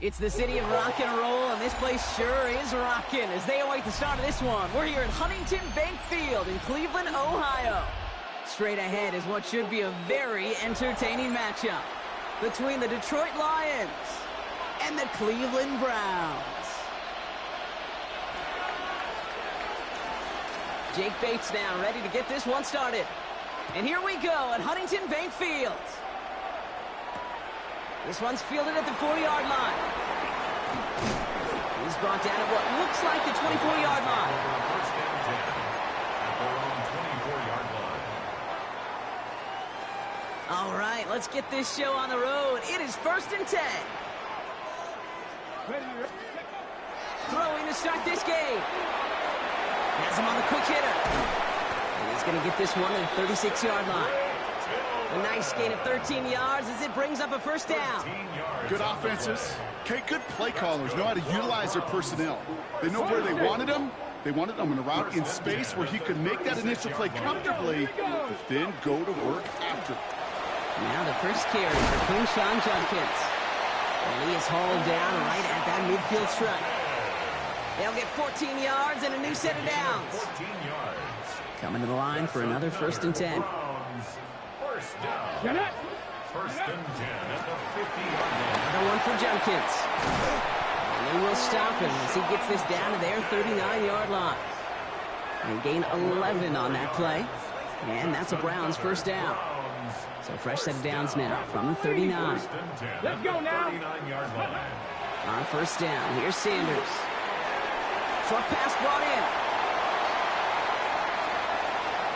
It's the city of rock and roll, and this place sure is rocking as they await the start of this one. We're here at Huntington Bank Field in Cleveland, Ohio. Straight ahead is what should be a very entertaining matchup between the Detroit Lions and the Cleveland Browns. Jake Bates now ready to get this one started. And here we go at Huntington Bank Field. This one's fielded at the 4-yard line. He's brought down at what looks like the 24-yard line. First down 10 at their own 24-yard line. All right, let's get this show on the road. It is 1st and 10. Throwing to start this game. Has him on the quick hitter. And he's going to get this one at the 36-yard line. A nice gain of 13 yards as it brings up a first down. Good offenses. Okay, good play callers know how to utilize their personnel. They know where they wanted them. They wanted them in a route in space where he could make that initial play comfortably, but then go to work after. Now the first carry for Quinshawn Judkins. And he is hauled down right at that midfield stripe. They'll get 14 yards and a new set of downs. 14 yards. Coming to the line for another 1st and 10. First down. 1st and 10 at the 50-yard line. Another one for Judkins. And they will stop him as he gets this down to their 39-yard line. They gain 11 on that play. And that's a Browns first down. So fresh set of downs now from the 39. Let's go now. 39-yard line. On first down, here's Sanders. Short pass brought in.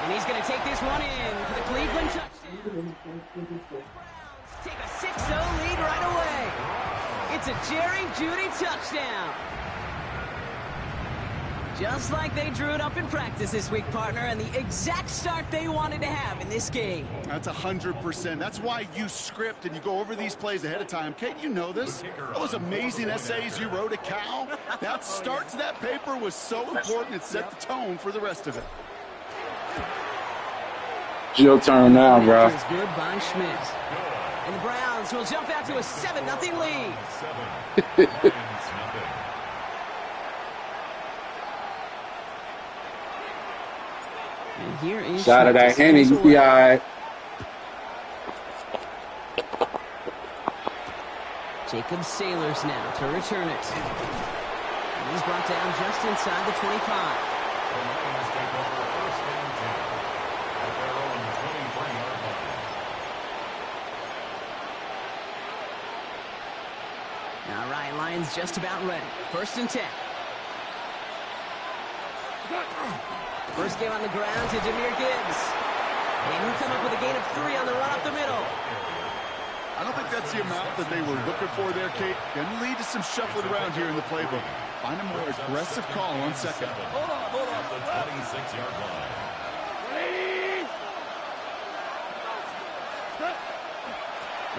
And he's going to take this one in for the Cleveland touchdown. Take a 6-0 lead right away. It's a Jerry Jeudy touchdown. Just like they drew it up in practice this week, partner, and the exact start they wanted to have in this game. That's 100%. That's why you script and you go over these plays ahead of time. Kate, you know this. Those amazing essays you wrote at Cal, that start to that paper was so important. It set the tone for the rest of it. It's your turn now, bro. It's good by Schmidt. And the Browns will jump out to a 7-0 lead. 7. And here is Shot of that Henny, you be all right. Jacob Sailors now to return it. And he's brought down just inside the 25. The Lions take over 1st and 10 at their own 23-yard line. All right, Lions just about ready. 1st and 10. First game on the ground to Jahmyr Gibbs. And he'll come up with a gain of 3 on the run up the middle. I don't think that's the amount that they were looking for there, Kate. Going to lead to some shuffling around here in the playbook. Find a more aggressive call on second. Hold on. The 26-yard line.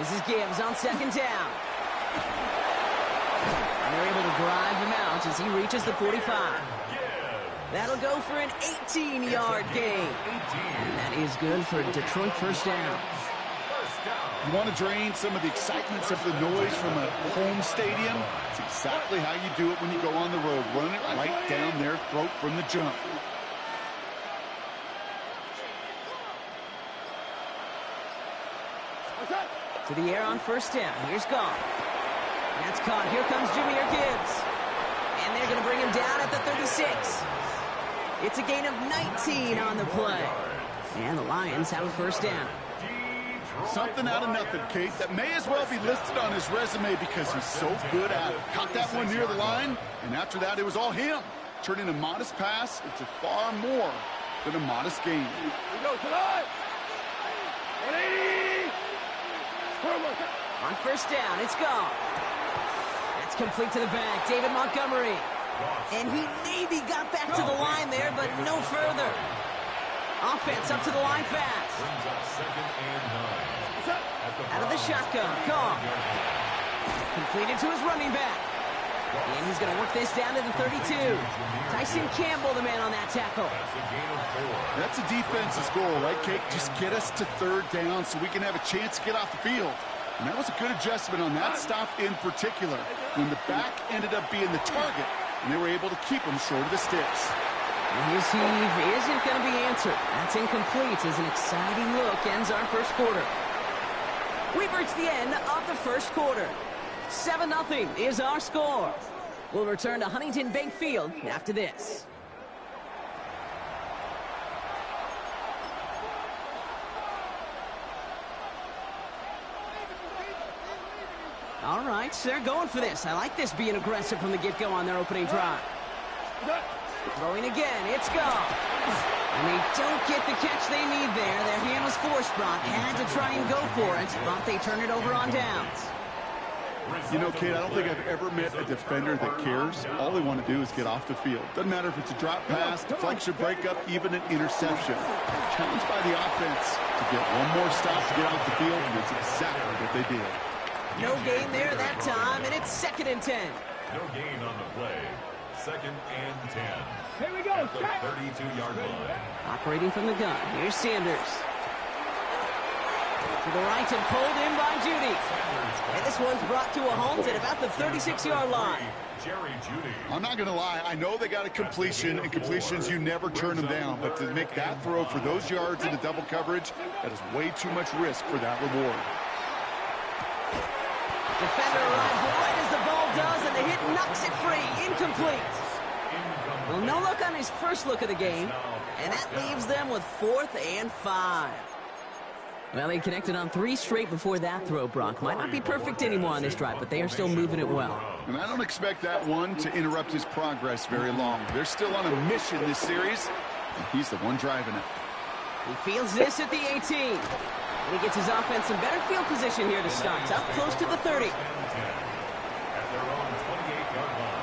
This is Gibbs on 2nd down. And they're able to drive him out as he reaches the 45. That'll go for an 18-yard gain. And that is good for Detroit first down. You want to drain some of the excitement, some of the noise from a home stadium? It's exactly how you do it when you go on the road. Run it right down their throat from the jump. To the air on 1st down. Here's Goff. That's caught. Here comes Jahmyr Gibbs. And they're going to bring him down at the 36. It's a gain of 19 on the play. And the Lions have a 1st down. Something out of nothing, Kate, that may as well be listed on his resume because he's so good at it. Caught that one near the line, and after that, it was all him. Turning a modest pass into far more been a modest gain. On first down, it's gone. That's complete to the back, David Montgomery. And he maybe got back to the line there, but no further. Offense up to the line fast. Out of the shotgun, Goff. Completed to his running back. And he's going to work this down to the 32. Tyson Campbell, the man on that tackle. That's a defense's goal, right, Kate? Just get us to third down so we can have a chance to get off the field. And that was a good adjustment on that stop in particular, when the back ended up being the target, and they were able to keep him short of the sticks. His heave isn't going to be answered. That's incomplete as an exciting look ends our first quarter. We've reached the end of the first quarter. 7-0 is our score. We'll return to Huntington Bank Field after this. All right, so they're going for this. I like this being aggressive from the get-go on their opening drive. Throwing again, it's gone. And they don't get the catch they need there. Their hand was forced, Brock. Had to try and go for it, but they turn it over on downs. You know, Kate, I don't think I've ever met a defender that cares. All they want to do is get off the field. Doesn't matter if it's a drop pass, deflection, breakup, even an interception. Challenged by the offense to get one more stop to get off the field, and that's exactly what they did. No gain there that time, and it's 2nd and 10. No gain on the play. 2nd and 10. Here we go. At the 32-yard line. Operating from the gun. Here's Sanders. To the right and pulled in by Judy. And this one's brought to a halt at about the 36-yard line. Jerry Judy. I'm not going to lie. I know they got a completion, and completions, you never turn them down. But to make that throw for those yards into double coverage, that is way too much risk for that reward. Defender arrives right as the ball does, and the hit knocks it free. Incomplete. Well, no look on his first look of the game, and that leaves them with 4th and 5. Well, they connected on 3 straight before that throw, Brock. Might not be perfect anymore on this drive, but they are still moving it well. And I don't expect that one to interrupt his progress very long. They're still on a mission this series, and he's the one driving it. He fields this at the 18. And he gets his offense in better field position here to start. Up close to the 30. At their own 28-yard line.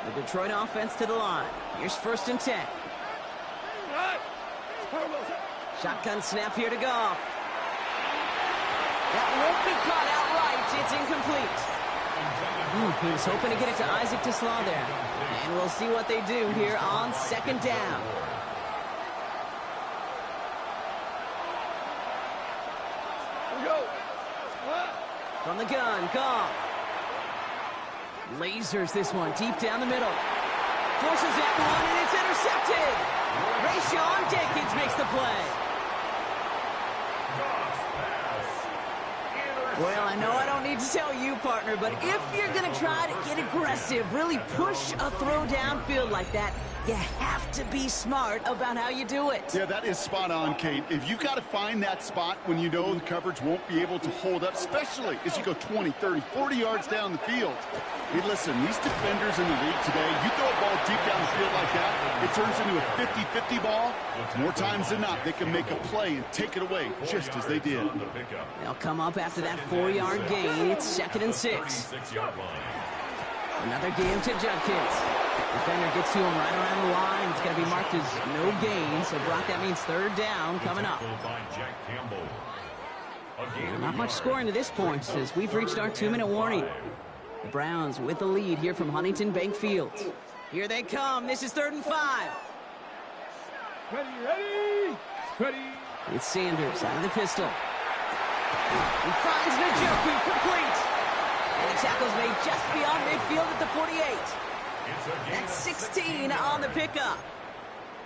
The Detroit offense to the line. Here's 1st and 10. Shotgun snap here to Goff. That won't be caught outright. It's incomplete. He was hoping to get it to Isaac Teslaw there. And we'll see what they do here on 2nd down. From the gun, Goff. Lasers this one deep down the middle. Forces that one, and it's intercepted. Rashawn Jenkins makes the play. Well, I know I don't need to tell you, partner, but if you're going to try to get aggressive, really push a throw downfield like that, you have to be smart about how you do it. Yeah, that is spot on, Kate. If you've got to find that spot when you know the coverage won't be able to hold up, especially as you go 20, 30, 40 yards down the field. Hey, listen, these defenders in the league today, you throw a ball deep down the field like that, it turns into a 50-50 ball. More times than not, they can make a play and take it away, just as they did. They'll come up after that 4-yard gain. It's 2nd and 6. Another game to Judkins. Defender gets to him right around the line. It's going to be marked as no gain. So, Brock, that means 3rd down coming up. Not much scoring to this point as we've reached our 2-minute warning. The Browns with the lead here from Huntington Bank Field. Here they come. This is 3rd and 5. Ready. It's Sanders out of the pistol. He finds Njoku complete. And the tackle's made just beyond midfield at the 48. That's 16 on the pickup.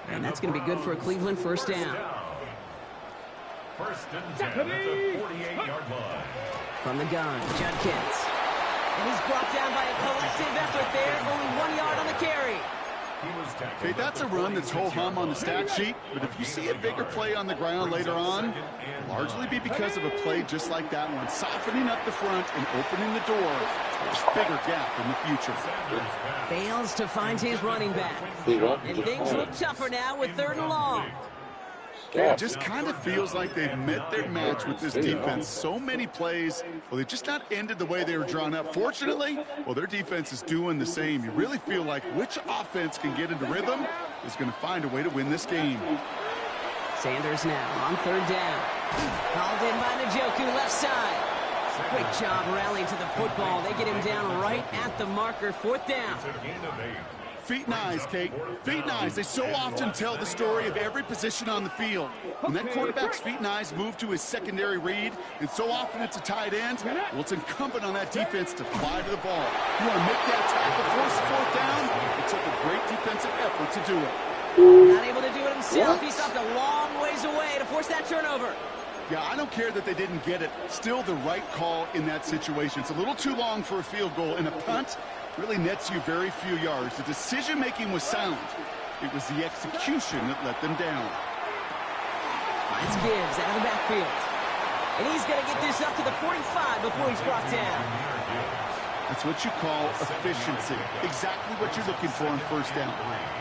And that's going to be good for a Cleveland 1st down. 1st and 10 at the 48-yard line. From the gun, Judkins. And he's brought down by a collective effort there. Only 1 yard on the carry. Okay, that's a run that's ho-hum on the stat sheet, but if you see a bigger play on the ground later on, it'll largely be because of a play just like that one, softening up the front and opening the door bigger gap in the future. Fails to find his running back. And things look tougher now with 3rd and long. It just kind of feels like they've met their match with this defense. So many plays, well, they've just not ended the way they were drawn up. Fortunately, well, their defense is doing the same. You really feel like which offense can get into rhythm is going to find a way to win this game. Sanders now on 3rd down. Called in by Njoku, left side. Great job rallying to the football. They get him down right at the marker, 4th down. Feet and eyes, Kate. Feet and eyes. They so often tell the story of every position on the field. When that quarterback's feet and eyes move to his secondary read, and so often it's a tight end, well, it's incumbent on that defense to fly to the ball. You want to make that tackle, force 4th down? It took a great defensive effort to do it. Not able to do it himself. He stopped a long ways away to force that turnover. Yeah, I don't care that they didn't get it. Still the right call in that situation. It's a little too long for a field goal, and a punt really nets you very few yards. The decision-making was sound. It was the execution that let them down. Finds Gibbs out of the backfield. And he's going to get this up to the 45 before he's brought down. That's what you call efficiency. Exactly what you're looking for on 1st down.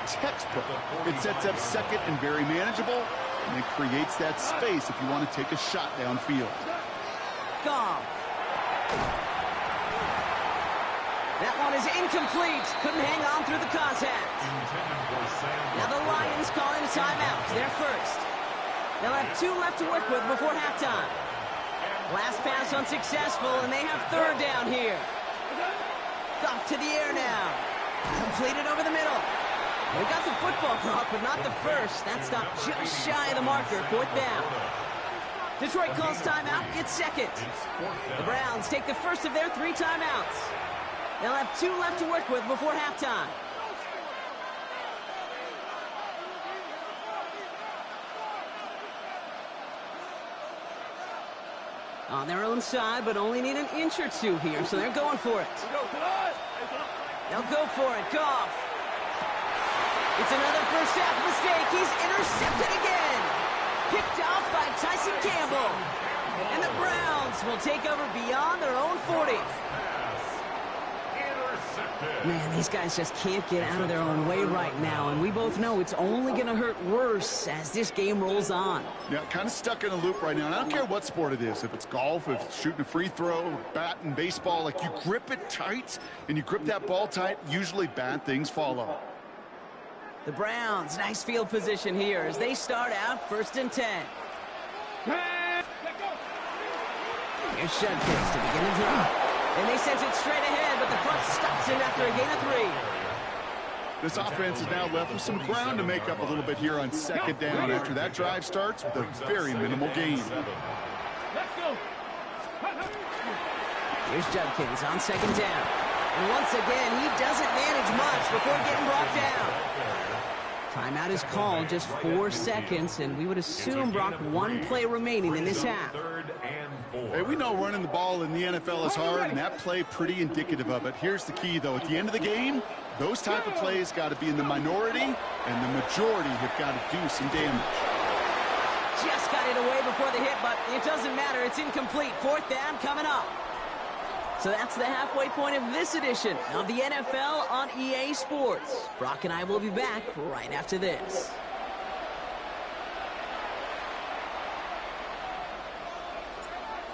Textbook. It sets up 2nd and very manageable, and it creates that space if you want to take a shot downfield. Goff. That one is incomplete. Couldn't hang on through the contact. Now the Lions calling a timeout. They're first. They'll have 2 left to work with before halftime. Last pass unsuccessful, and they have 3rd down here. Goff to the air now. Completed over the middle. They got the football, Brock, but not the first. That stopped just shy of the marker. 4th down. Detroit calls timeout. It's 2nd. The Browns take the first of their 3 timeouts. They'll have 2 left to work with before halftime. On their own side, but only need an inch or 2 here, so they're going for it. They'll go for it. Goff. It's another first half mistake. He's intercepted again. Picked off by Tyson Campbell. And the Browns will take over beyond their own 40. Man, these guys just can't get out of their own way right now, and we both know it's only going to hurt worse as this game rolls on. Yeah, kind of stuck in a loop right now, and I don't care what sport it is. If it's golf, if it's shooting a free throw, batting, baseball, like you grip it tight, and you grip that ball tight, usually bad things follow. The Browns, nice field position here as they start out 1st and 10. Here's Shudkins to begin the drive. And they sent it straight ahead, but the front stops him after a gain of 3. This offense is now left with some ground to make up a little bit here on 2nd down after that drive starts with a very minimal gain. Here's Judkins on 2nd down. And once again, he doesn't manage much before getting brought down. Timeout is called, just 4 seconds, and we would assume, Brock, 1 play remaining in this half. Hey, we know running the ball in the NFL is hard, and that play pretty indicative of it. Here's the key, though. At the end of the game, those type of plays got to be in the minority, and the majority have got to do some damage. Just got it away before the hit, but it doesn't matter. It's incomplete. 4th down coming up. So that's the halfway point of this edition of the NFL on EA Sports. Brock and I will be back right after this.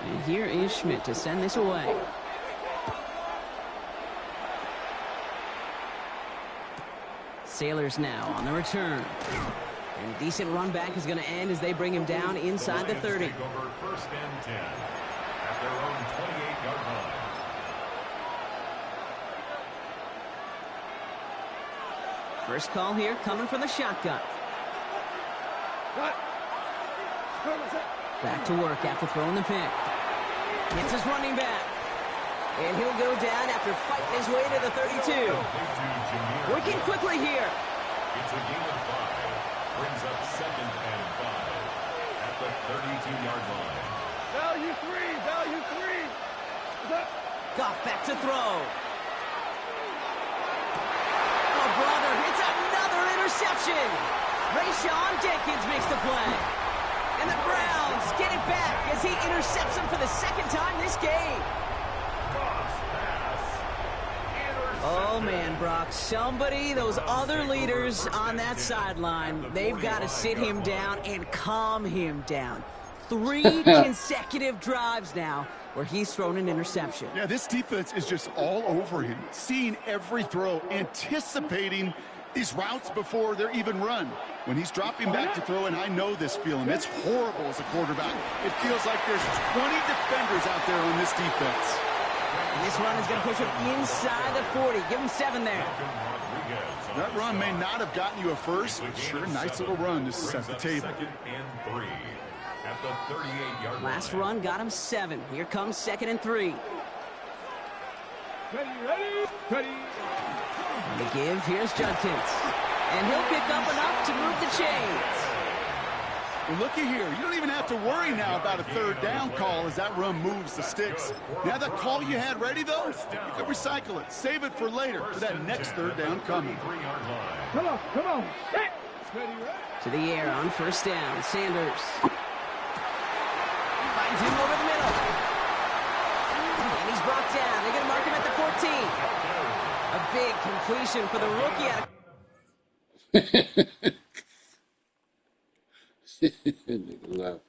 And here is Schmidt to send this away. Sailors now on the return. And a decent run back is going to end as they bring him down inside the 30. 1st and 10 at their own 28-yard line. First call here coming from the shotgun. Back to work after throwing the pick. Gets his running back. And he'll go down after fighting his way to the 32. Working quickly here. It's a gain of 5. Brings up 2nd and 5 at the 32-yard line. Value 3. Goff back to throw. Oh, brother, it's another interception. Rayshawn Jenkins makes the play. And the Browns get it back as he intercepts him for the 2nd time this game. Cross pass Oh, man, Brock, those other leaders on that sideline, they've got to sit him down and calm him down. 3 consecutive drives now where he's thrown an interception. Yeah, this defense is just all over him, seeing every throw, anticipating these routes before they're even run. When he's dropping back to throw, and I know this feeling, it's horrible as a quarterback. It feels like there's 20 defenders out there on this defense. And this run is going to push him inside the 40. Give him 7 there. That run may not have gotten you a first, but sure, nice little run to set the table. At the 38-yard line. Last run got him 7. Here comes 2nd and 3. Ready. On the give, here's Judkins. And he'll pick up enough to move the chains. Well, looky here. You don't even have to worry now about a 3rd down call as that run moves the sticks. Now that call you had ready, though, you can recycle it. Save it for later, for that next 3rd down coming. Come on. Ready. To the air on 1st down. Sanders. Finds him over the middle. And he's brought down. They're going to mark him at the 14. A big completion for the rookie out of Nigga left.